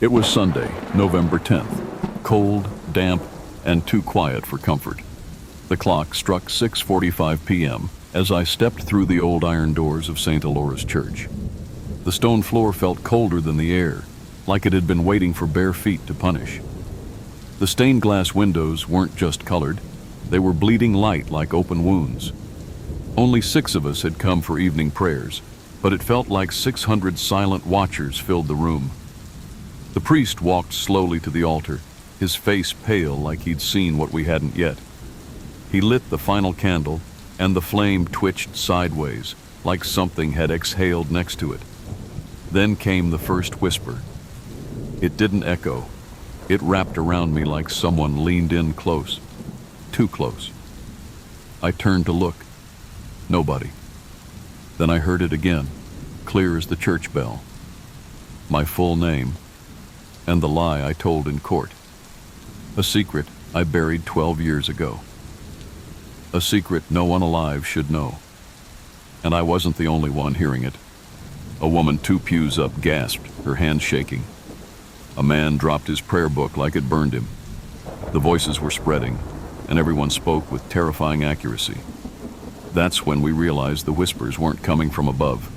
It was Sunday, November 10th, cold, damp, and too quiet for comfort. The clock struck 6:45 p.m. as I stepped through the old iron doors of St. Alora's Church. The stone floor felt colder than the air, like it had been waiting for bare feet to punish. The stained glass windows weren't just colored, they were bleeding light like open wounds. Only 6 of us had come for evening prayers, but it felt like 600 silent watchers filled the room. The priest walked slowly to the altar, his face pale like he'd seen what we hadn't yet. He lit the final candle, and the flame twitched sideways, like something had exhaled next to it. Then came the first whisper. It didn't echo. It wrapped around me like someone leaned in close, too close. I turned to look. Nobody. Then I heard it again, clear as the church bell. My full name, and the lie I told in court. A secret I buried 12 years ago. A secret no one alive should know. And I wasn't the only one hearing it. A woman 2 pews up gasped, her hands shaking. A man dropped his prayer book like it burned him. The voices were spreading, and everyone spoke with terrifying accuracy. That's when we realized the whispers weren't coming from above.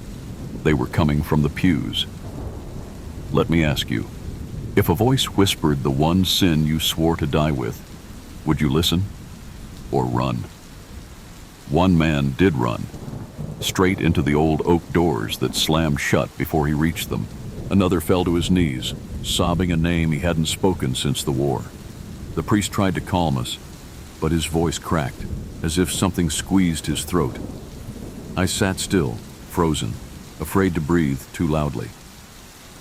They were coming from the pews. Let me ask you, if a voice whispered the one sin you swore to die with, would you listen or run? One man did run, straight into the old oak doors that slammed shut before he reached them. Another fell to his knees, sobbing a name he hadn't spoken since the war. The priest tried to calm us, but his voice cracked, as if something squeezed his throat. I sat still, frozen, afraid to breathe too loudly.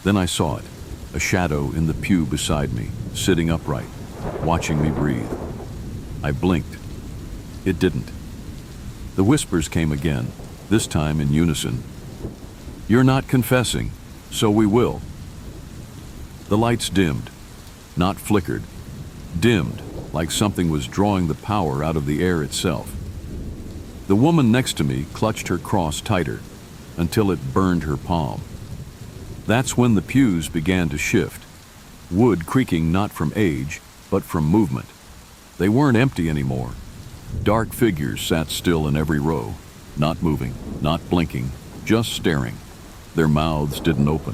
Then I saw it, a shadow in the pew beside me, sitting upright, watching me breathe. I blinked. It didn't. The whispers came again, this time in unison. You're not confessing, so we will. The lights dimmed, not flickered, dimmed, like something was drawing the power out of the air itself. The woman next to me clutched her cross tighter, until it burned her palm. That's when the pews began to shift, wood creaking not from age, but from movement. They weren't empty anymore. Dark figures sat still in every row, not moving, not blinking, just staring. Their mouths didn't open,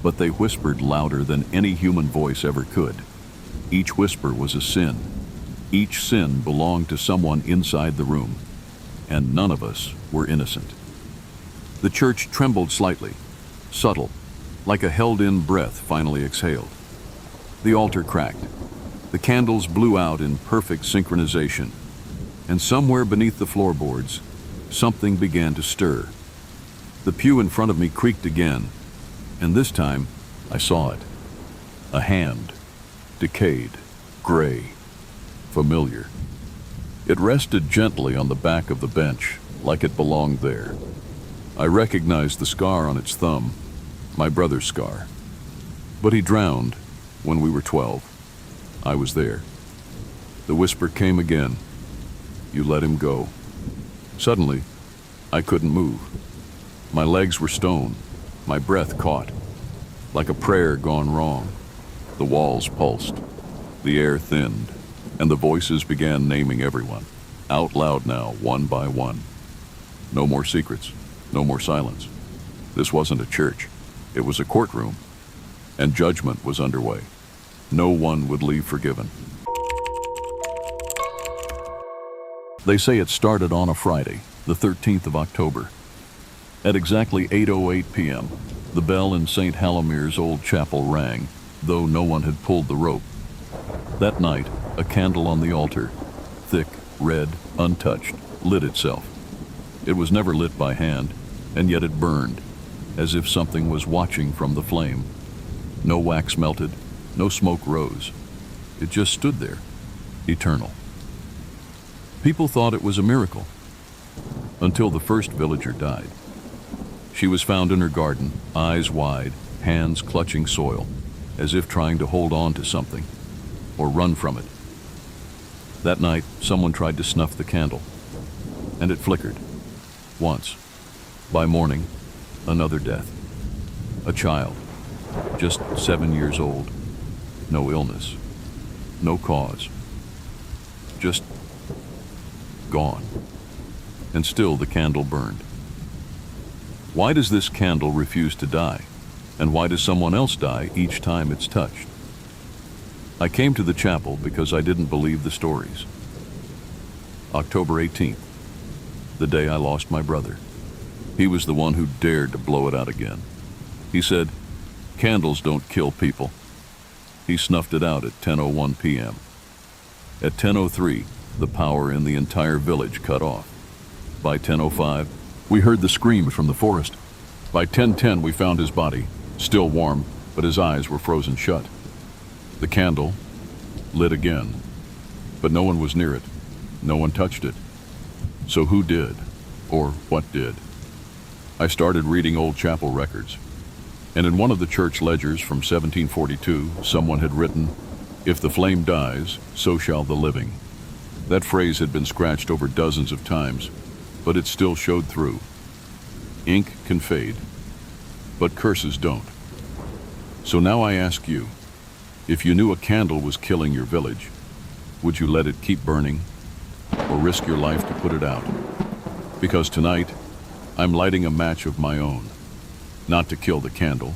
but they whispered louder than any human voice ever could. Each whisper was a sin. Each sin belonged to someone inside the room, and none of us were innocent. The church trembled slightly, subtle, like a held-in breath finally exhaled. The altar cracked. The candles blew out in perfect synchronization, and somewhere beneath the floorboards, something began to stir. The pew in front of me creaked again, and this time I saw it. A hand, decayed, gray, familiar. It rested gently on the back of the bench, like it belonged there. I recognized the scar on its thumb, my brother's scar. But he drowned when we were 12. I was there. The whisper came again. You let him go. Suddenly, I couldn't move. My legs were stone, my breath caught, like a prayer gone wrong. The walls pulsed, the air thinned, and the voices began naming everyone, out loud now, one by one. No more secrets, no more silence. This wasn't a church. It was a courtroom, and judgment was underway. No one would leave forgiven. They say it started on a Friday, the 13th of October. At exactly 8:08 p.m., the bell in St. Halomir's old chapel rang, though no one had pulled the rope. That night, a candle on the altar, thick, red, untouched, lit itself. It was never lit by hand, and yet it burned, as if something was watching from the flame. No wax melted, no smoke rose. It just stood there, eternal. People thought it was a miracle, until the first villager died. She was found in her garden, eyes wide, hands clutching soil, as if trying to hold on to something, or run from it. That night, someone tried to snuff the candle, and it flickered, once. By morning, another death. A child, just 7 years old, no illness, no cause, just gone. And still the candle burned. Why does this candle refuse to die? And why does someone else die each time it's touched? I came to the chapel because I didn't believe the stories. October 18th, the day I lost my brother. He was the one who dared to blow it out again. He said, "Candles don't kill people." He snuffed it out at 10:01 p.m. At 10:03, the power in the entire village cut off. By 10:05, we heard the scream from the forest. By 10:10, we found his body, still warm, but his eyes were frozen shut. The candle lit again, but no one was near it. No one touched it. So who did, or what did? I started reading old chapel records, and in one of the church ledgers from 1742, someone had written, "If the flame dies, so shall the living." That phrase had been scratched over dozens of times, but it still showed through. Ink can fade, but curses don't. So now I ask you, if you knew a candle was killing your village, would you let it keep burning, or risk your life to put it out? Because tonight, I'm lighting a match of my own, not to kill the candle,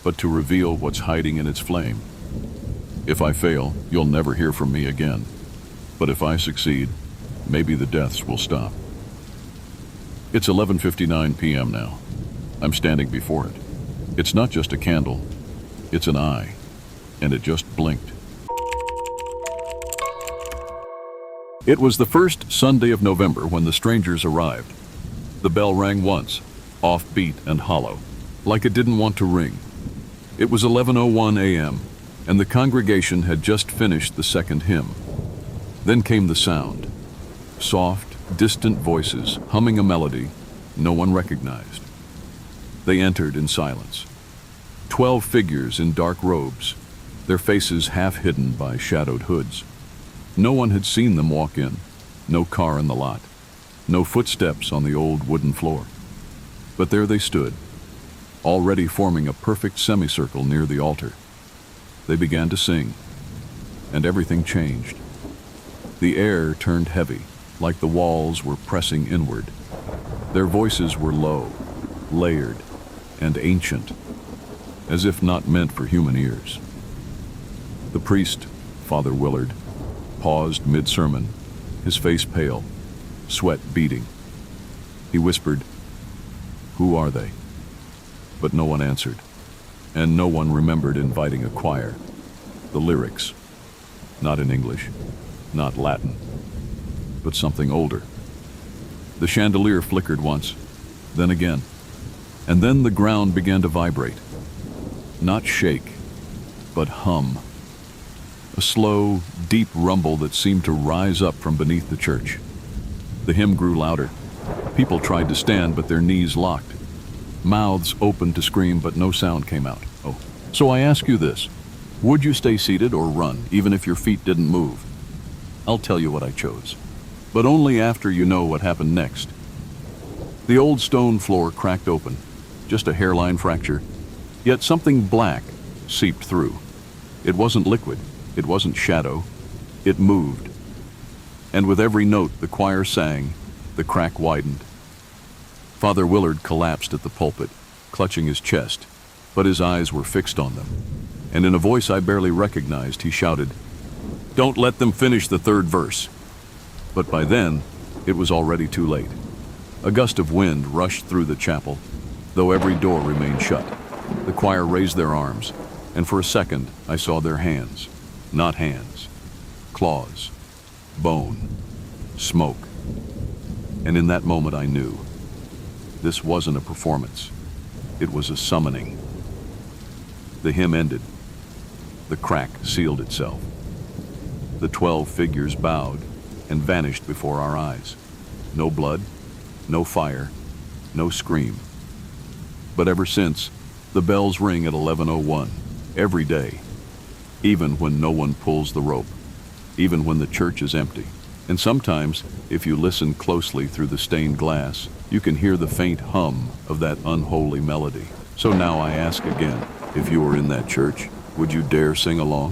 but to reveal what's hiding in its flame. If I fail, you'll never hear from me again. But if I succeed, maybe the deaths will stop. It's 11:59 p.m. now. I'm standing before it. It's not just a candle, it's an eye, and it just blinked. It was the first Sunday of November when the strangers arrived. The bell rang once, offbeat and hollow, like it didn't want to ring. It was 11:01 a.m., and the congregation had just finished the second hymn. Then came the sound. Soft, distant voices humming a melody no one recognized. They entered in silence. 12 figures in dark robes, their faces half hidden by shadowed hoods. No one had seen them walk in, no car in the lot, no footsteps on the old wooden floor. But there they stood, already forming a perfect semicircle near the altar. They began to sing, and everything changed. The air turned heavy, like the walls were pressing inward. Their voices were low, layered, and ancient, as if not meant for human ears. The priest, Father Willard, paused mid-sermon, his face pale, sweat beading. He whispered, "Who are they?" But no one answered, and no one remembered inviting a choir. The lyrics, not in English, not Latin, but something older. The chandelier flickered once, then again, and then the ground began to vibrate. Not shake, but hum. A slow, deep rumble that seemed to rise up from beneath the church. The hymn grew louder. People tried to stand, but their knees locked. Mouths opened to scream, but no sound came out. Oh, so I ask you this. Would you stay seated or run, even if your feet didn't move? I'll tell you what I chose, but only after you know what happened next. The old stone floor cracked open, just a hairline fracture, yet something black seeped through. It wasn't liquid, it wasn't shadow, it moved. And with every note the choir sang, the crack widened. Father Willard collapsed at the pulpit, clutching his chest, but his eyes were fixed on them. And in a voice I barely recognized, he shouted, "Don't let them finish the third verse." But by then, it was already too late. A gust of wind rushed through the chapel, though every door remained shut. The choir raised their arms, and for a second I saw their hands. Not hands. Claws. Bone. Smoke. And in that moment I knew. This wasn't a performance. It was a summoning. The hymn ended. The crack sealed itself. The 12 figures bowed and vanished before our eyes. No blood, no fire, no scream. But ever since, the bells ring at 11:01, every day, even when no one pulls the rope, even when the church is empty. And sometimes, if you listen closely through the stained glass, you can hear the faint hum of that unholy melody. So now I ask again, If you were in that church, would you dare sing along?